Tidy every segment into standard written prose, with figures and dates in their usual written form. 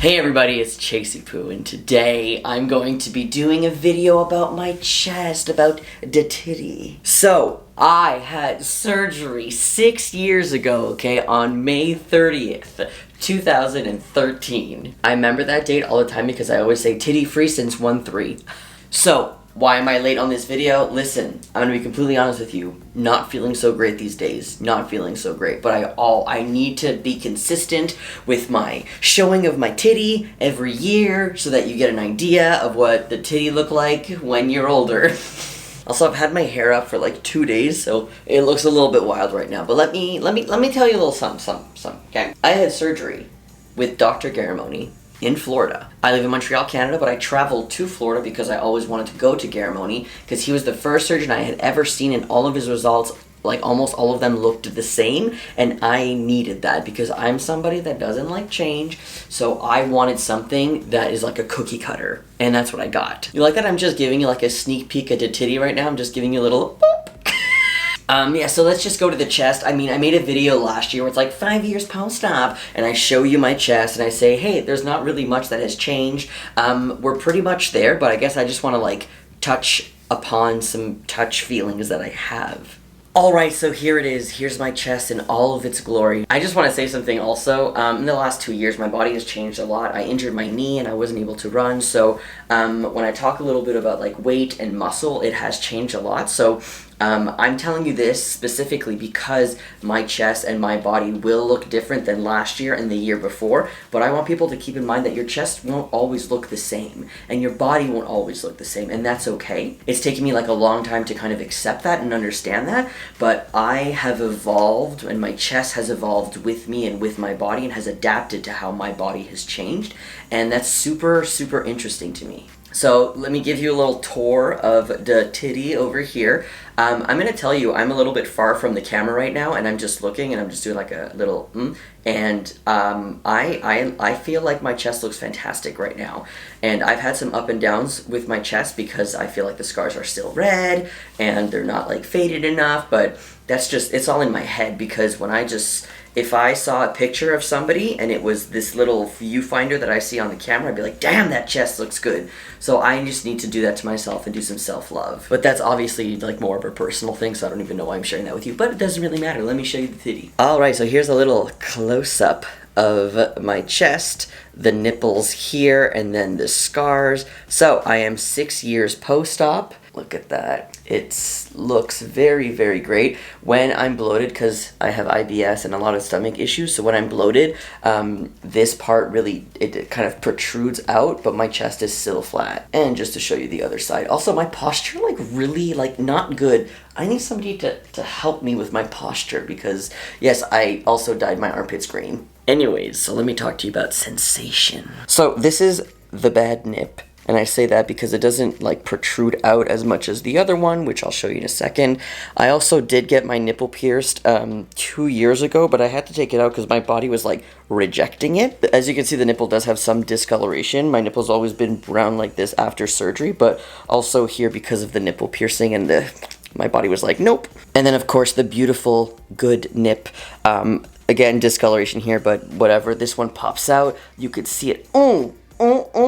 Hey everybody, it's Chasey Poo, and today I'm going to be doing a video about my chest, about the titty. So, I had surgery 6 years ago, okay, on May 30th, 2013. I remember that date all the time because I always say titty free since 1-3. So, why am I late on this video? Listen, I'm gonna be completely honest with you. Not feeling so great these days. Not feeling so great. But I need to be consistent with my showing of my titty every year so that you get an idea of what the titty look like when you're older. Also, I've had my hair up for like 2 days, so it looks a little bit wild right now. But let me tell you a little something, okay? I had surgery with Dr. Garamoni in Florida. I live in Montreal, Canada, but I traveled to Florida because I always wanted to go to Garamoni because he was the first surgeon I had ever seen, and all of his results, like almost all of them, looked the same, and I needed that because I'm somebody that doesn't like change, so I wanted something that is like a cookie cutter, and that's what I got. You like that I'm just giving you like a sneak peek at the titty right now? I'm just giving you a little boop. Yeah, so let's just go to the chest. I mean, I made a video last year where it's like 5 years post-op, and I show you my chest, and I say, hey, there's not really much that has changed. We're pretty much there, but I guess I just want to, like, touch upon some touch feelings that I have. Alright, so here it is. Here's my chest in all of its glory. I just want to say something also. In the last 2 years, my body has changed a lot. I injured my knee and I wasn't able to run, so when I talk a little bit about like weight and muscle, it has changed a lot. So I'm telling you this specifically because my chest and my body will look different than last year and the year before, but I want people to keep in mind that your chest won't always look the same, and your body won't always look the same, and that's okay. It's taken me like a long time to kind of accept that and understand that, but I have evolved, and my chest has evolved with me and with my body and has adapted to how my body has changed, and that's super, super interesting to me. So let me give you a little tour of the titty over here. I'm going to tell you, I'm a little bit far from the camera right now, and I'm just looking, and I'm just doing like a little, and I feel like my chest looks fantastic right now. And I've had some up and downs with my chest because I feel like the scars are still red, and they're not like faded enough, but that's just, it's all in my head because when if I saw a picture of somebody and it was this little viewfinder that I see on the camera, I'd be like, damn, that chest looks good. So I just need to do that to myself and do some self-love. But that's obviously like more of a personal thing, so I don't even know why I'm sharing that with you, but it doesn't really matter. Let me show you the titty. Alright, so here's a little close-up of my chest, the nipples here, and then the scars. So I am 6 years post-op. Look at that. It looks very, very great. When I'm bloated, because I have IBS and a lot of stomach issues, so when I'm bloated, this part really, it kind of protrudes out, but my chest is still flat. And just to show you the other side. Also, my posture, like, really, like, not good. I need somebody to help me with my posture because, yes, I also dyed my armpits green. Anyways, so let me talk to you about sensation. So this is the bad nip. And I say that because it doesn't like protrude out as much as the other one, which I'll show you in a second. I also did get my nipple pierced 2 years ago, but I had to take it out because my body was like rejecting it. As you can see, the nipple does have some discoloration. My nipple's always been brown like this after surgery, but also here because of the nipple piercing and my body was like, nope. And then of course the beautiful good nip. Again, discoloration here, but whatever. This one pops out. You could see it. Oh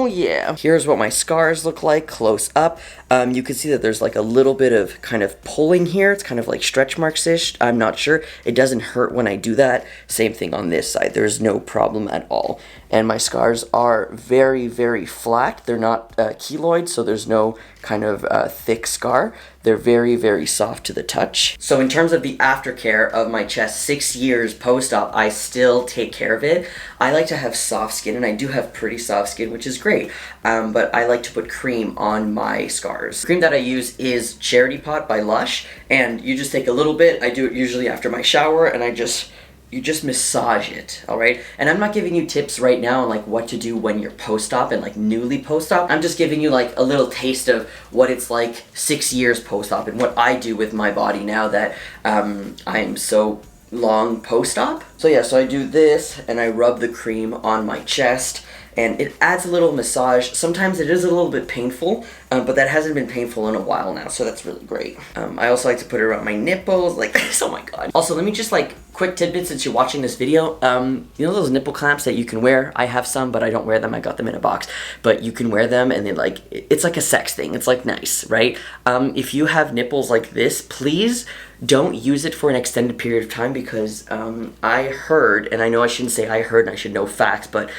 yeah. Here's what my scars look like close up. You can see that there's like a little bit of kind of pulling here. It's kind of like stretch marks-ish. I'm not sure. It doesn't hurt when I do that. Same thing on this side. There's no problem at all. And my scars are very, very flat. They're not keloid, so there's no kind of thick scar. They're very, very soft to the touch. So in terms of the aftercare of my chest, 6 years post-op, I still take care of it. I like to have soft skin, and I do have pretty soft skin, which is great. But I like to put cream on my scars. The cream that I use is Charity Pot by Lush, and you just take a little bit. I do it usually after my shower, and you just massage it, alright? And I'm not giving you tips right now on like what to do when you're post-op and like newly post-op. I'm just giving you like a little taste of what it's like 6 years post-op and what I do with my body now that I'm so long post-op. So yeah, so I do this and I rub the cream on my chest and it adds a little massage. Sometimes it is a little bit painful, but that hasn't been painful in a while now, so that's really great. I also like to put it around my nipples like this. Oh my god. Also, let me just like quick tidbit since you're watching this video. You know those nipple clamps that you can wear? I have some, but I don't wear them. I got them in a box, but you can wear them, and they like, it's like a sex thing. It's like nice, right? If you have nipples like this, please don't use it for an extended period of time, because I heard, and I know I shouldn't say I heard and I should know facts, but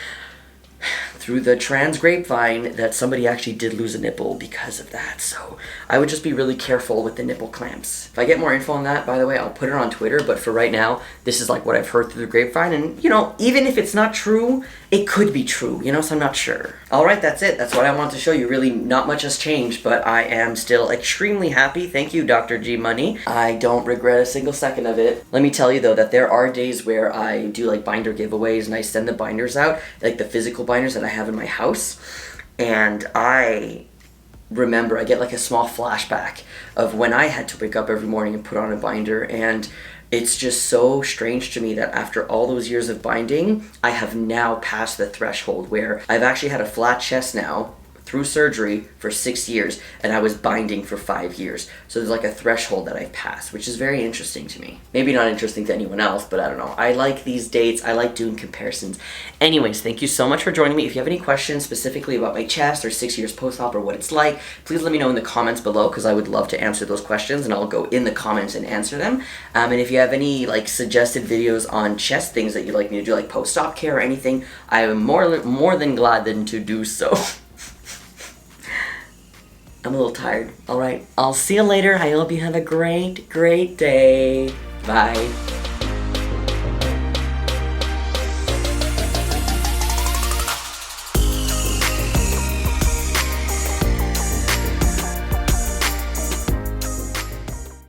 through the trans grapevine that somebody actually did lose a nipple because of that. So I would just be really careful with the nipple clamps. If I get more info on that, by the way, I'll put it on Twitter, but for right now, this is like what I've heard through the grapevine, and you know, even if it's not true, it could be true, you know, so I'm not sure. Alright, that's it. That's what I wanted to show you. Really, not much has changed, but I am still extremely happy. Thank you, Dr. G Money. I don't regret a single second of it. Let me tell you though, that there are days where I do like binder giveaways, and I send the binders out, like the physical binders that I have in my house, and I remember, I get like a small flashback of when I had to wake up every morning and put on a binder, and it's just so strange to me that after all those years of binding, I have now passed the threshold where I've actually had a flat chest now through surgery for 6 years, and I was binding for 5 years. So there's like a threshold that I've passed, which is very interesting to me. Maybe not interesting to anyone else, but I don't know. I like these dates. I like doing comparisons. Anyways, thank you so much for joining me. If you have any questions specifically about my chest or 6 years post-op or what it's like, please let me know in the comments below, because I would love to answer those questions, and I'll go in the comments and answer them. And if you have any like suggested videos on chest things that you'd like me to do, like post-op care or anything, I am more than glad to do so. I'm a little tired. Alright, I'll see you later. I hope you have a great, great day. Bye.